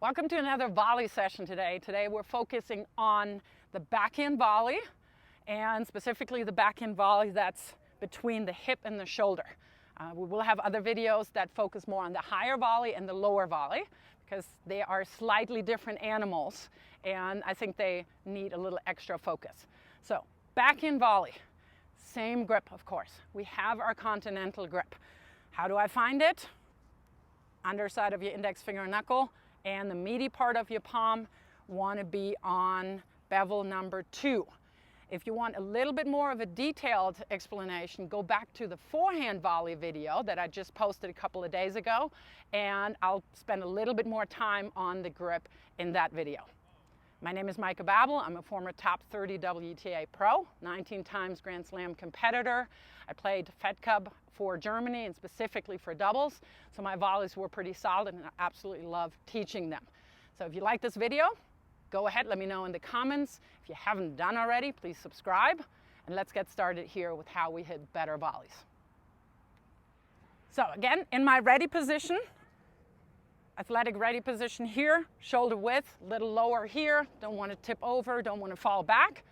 Welcome to another volley session today. Today we're focusing on the backhand volley, and specifically the backhand volley that's between the hip and the shoulder. We will have other videos that focus more on the higher volley and the lower volley because they are slightly different animals and I think they need a little extra focus. So backhand volley, same grip of course. We have our continental grip. How do I find it? Underside of your index finger and knuckle, and the meaty part of your palm want to be on bevel number 2. If you want a little bit more of a detailed explanation, go back to the forehand volley video that I just posted a couple of days ago, and I'll spend a little bit more time on the grip in that video. My name is Meike Babel. I'm a former top 30 WTA pro, 19 times Grand Slam competitor. I played Fed Cup for Germany and specifically for doubles, so my volleys were pretty solid and I absolutely love teaching them. So if you like this video, go ahead, let me know in the comments. If you haven't done already, please subscribe, and let's get started here with how we hit better volleys. So again, in my ready position, athletic ready position here, shoulder width, a little lower here, don't want to tip over, don't want to fall back.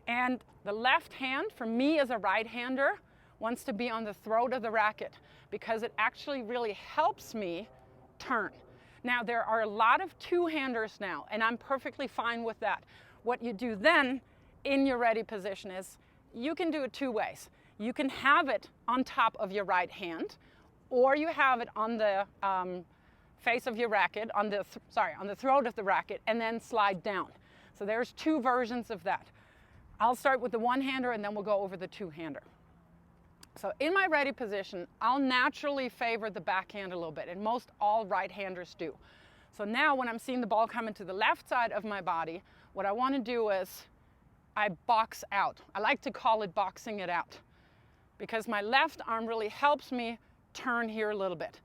And the left hand, for me as a right-hander, wants to be on the throat of the racket because it actually really helps me turn. Now, there are a lot of two-handers now, and I'm perfectly fine with that. What you do then in your ready position is you can do it two ways. You can have it on top of your right hand, or you have it on the face of your racket, on the throat of the racket, and then slide down. So there's two versions of that. I'll start with the one-hander, and then we'll go over the two-hander. So in my ready position, I'll naturally favor the backhand a little bit, and most all right-handers do. So now when I'm seeing the ball coming to the left side of my body, what I want to do is I box out. I like to call it boxing it out because my left arm really helps me turn here a little bit.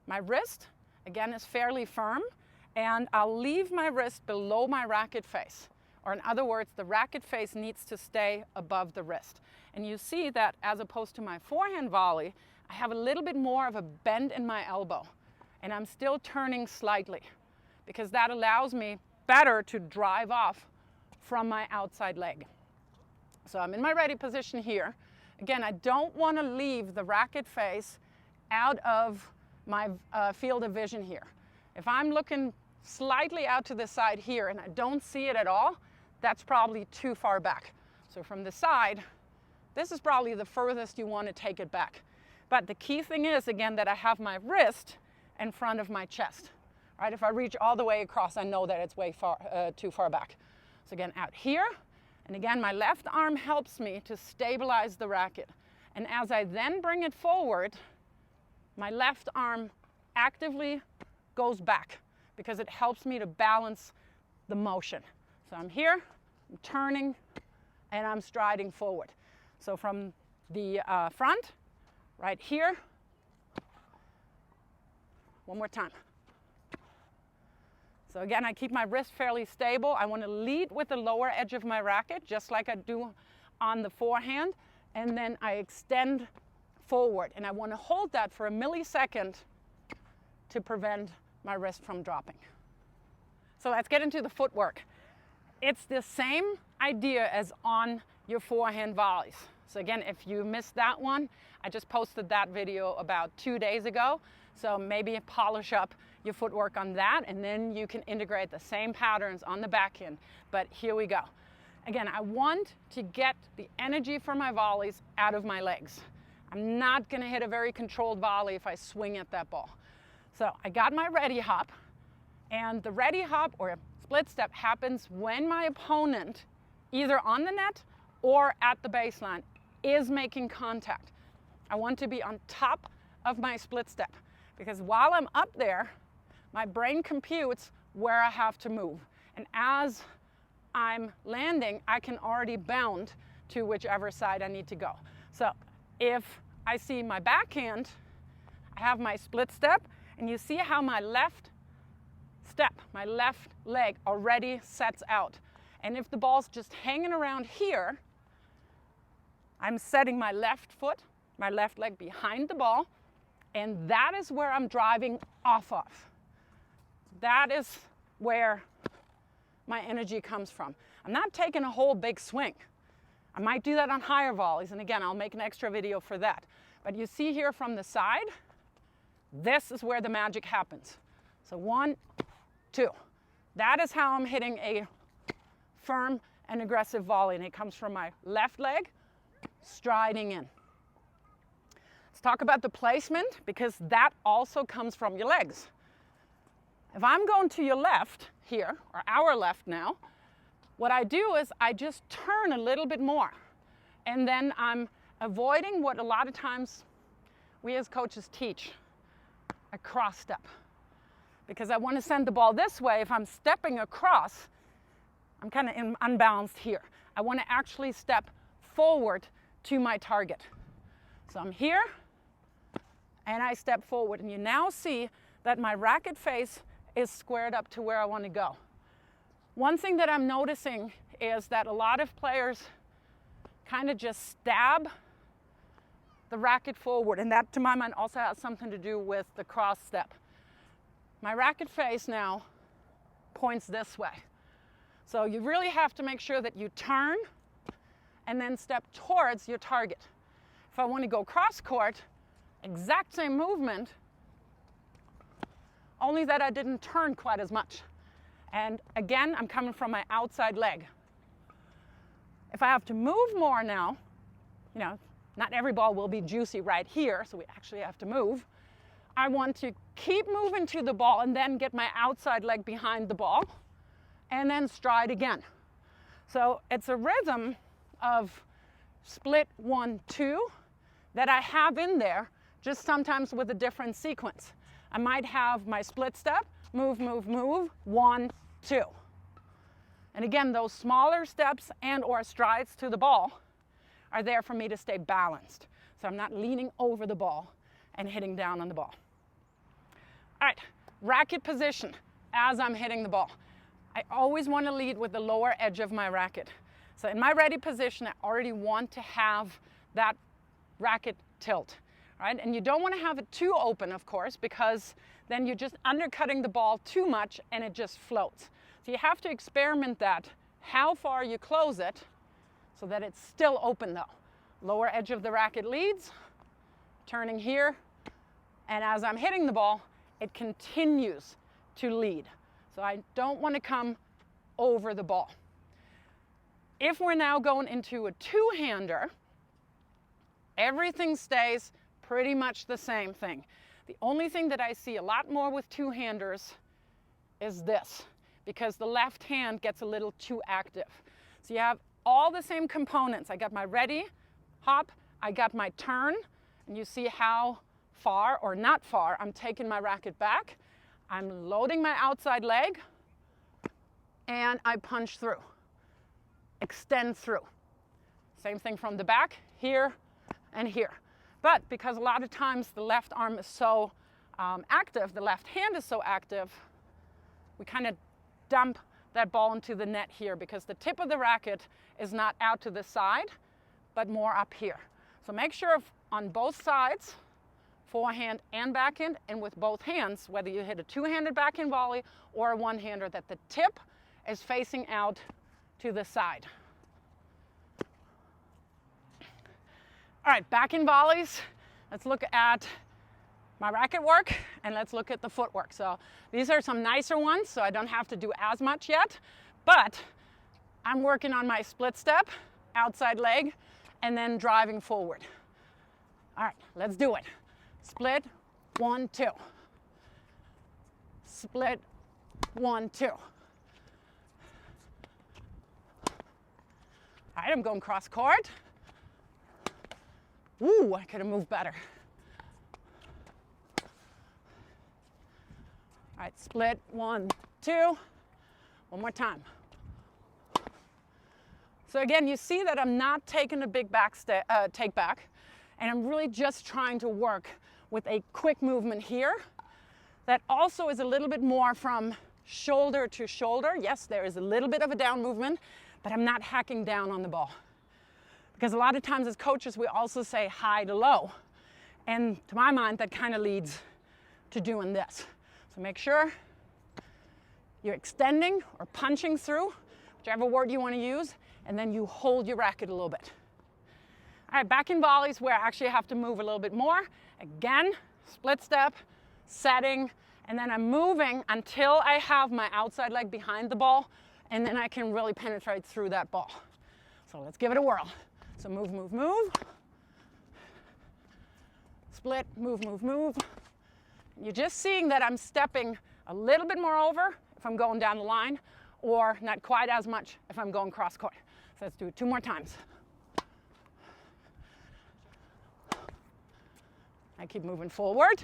My wrist, again, is fairly firm, and I'll leave my wrist below my racket face. Or in other words, the racket face needs to stay above the wrist. And you see that as opposed to my forehand volley, I have a little bit more of a bend in my elbow. And I'm still turning slightly because that allows me better to drive off from my outside leg. So I'm in my ready position here. Again, I don't want to leave the racket face out of my field of vision here. If I'm looking slightly out to the side here and I don't see it at all, that's probably too far back. So from the side, this is probably the furthest you want to take it back. But the key thing is, again, that I have my wrist in front of my chest. Right? If I reach all the way across, I know that it's way too far back. So again, out here, and again, my left arm helps me to stabilize the racket. And as I then bring it forward, my left arm actively goes back because it helps me to balance the motion. So I'm here, I'm turning, and I'm striding forward. So from the front, right here, one more time. So again, I keep my wrist fairly stable. I want to lead with the lower edge of my racket, just like I do on the forehand, and then I extend forward. And I want to hold that for a millisecond to prevent my wrist from dropping. So let's get into the footwork. It's the same idea as on your forehand volleys. So again, if you missed that one, I just posted that video about 2 days ago. So maybe polish up your footwork on that, and then you can integrate the same patterns on the backhand. But here we go. Again, I want to get the energy for my volleys out of my legs. I'm not going to hit a very controlled volley if I swing at that ball. So I got my ready hop, and the ready hop or split step happens when my opponent, either on the net or at the baseline, is making contact. I want to be on top of my split step because while I'm up there, my brain computes where I have to move. And as I'm landing, I can already bound to whichever side I need to go. So if I see my backhand, I have my split step, and you see how my left step, my left leg already sets out. And if the ball's just hanging around here, I'm setting my left foot, my left leg behind the ball, and that is where I'm driving off of. That is where my energy comes from. I'm not taking a whole big swing. I might do that on higher volleys, and again, I'll make an extra video for that. But you see here from the side, this is where the magic happens. So 1, 2. That is how I'm hitting a firm and aggressive volley, and it comes from my left leg, striding in. Let's talk about the placement, because that also comes from your legs. If I'm going to your left here, or our left now, what I do is I just turn a little bit more, and then I'm avoiding what a lot of times we as coaches teach, a cross step. Because I want to send the ball this way. If I'm stepping across, I'm kind of unbalanced here. I want to actually step forward to my target. So I'm here, and I step forward. And you now see that my racket face is squared up to where I want to go. One thing that I'm noticing is that a lot of players kind of just stab the racket forward, and that, to my mind, also has something to do with the cross step. My racket face now points this way. So you really have to make sure that you turn and then step towards your target. If I want to go cross court, exact same movement, only that I didn't turn quite as much. And again, I'm coming from my outside leg. If I have to move more now, you know, not every ball will be juicy right here, so we actually have to move. I want to keep moving to the ball and then get my outside leg behind the ball and then stride again. So it's a rhythm of split 1, 2 that I have in there, just sometimes with a different sequence. I might have my split step, move, move, move, 1, 2. And again, those smaller steps and or strides to the ball are there for me to stay balanced. So I'm not leaning over the ball and hitting down on the ball. All right, racket position as I'm hitting the ball. I always want to lead with the lower edge of my racket. So in my ready position, I already want to have that racket tilt, right? And you don't want to have it too open, of course, because then you're just undercutting the ball too much and it just floats. So you have to experiment that, how far you close it so that it's still open though. Lower edge of the racket leads, turning here, and as I'm hitting the ball, it continues to lead. So I don't want to come over the ball. If we're now going into a two-hander, everything stays pretty much the same thing. The only thing that I see a lot more with two-handers is this, because the left hand gets a little too active. So you have all the same components. I got my ready, hop, I got my turn, and you see how far or not far I'm taking my racket back. I'm loading my outside leg, and I punch through, extend through. Same thing from the back, here and here. But because a lot of times the left arm is so active, the left hand is so active, we kind of dump that ball into the net here because the tip of the racket is not out to the side, but more up here. So make sure on both sides, forehand and backhand, and with both hands, whether you hit a two-handed backhand volley or a one-hander, that the tip is facing out to the side. All right, backhand volleys. Let's look at my racket work and let's look at the footwork. So these are some nicer ones, so I don't have to do as much yet, but I'm working on my split step, outside leg, and then driving forward. All right, let's do it. Split, 1, 2. Split, 1, 2. All right, I'm going cross court. Ooh, I could have moved better. All right, split, 1, 2. One more time. So again, you see that I'm not taking a big take back, and I'm really just trying to work with a quick movement here that also is a little bit more from shoulder to shoulder. Yes, there is a little bit of a down movement, but I'm not hacking down on the ball. Because a lot of times as coaches, we also say high to low. And to my mind, that kind of leads to doing this. So make sure you're extending or punching through, whichever word you want to use, and then you hold your racket a little bit. All right, back in volleys where I actually have to move a little bit more. Again, split step, setting, and then I'm moving until I have my outside leg behind the ball, and then I can really penetrate through that ball. So let's give it a whirl. So move, move, move. Split, move, move, move. You're just seeing that I'm stepping a little bit more over if I'm going down the line, or not quite as much if I'm going cross court. So let's do it 2 more times. I keep moving forward.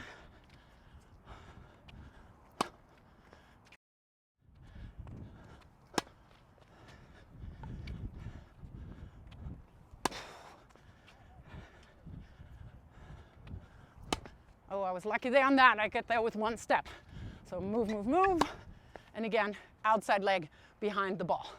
Oh, I was lucky there on that. I get there with 1 step. So move, move, move. And again, outside leg behind the ball.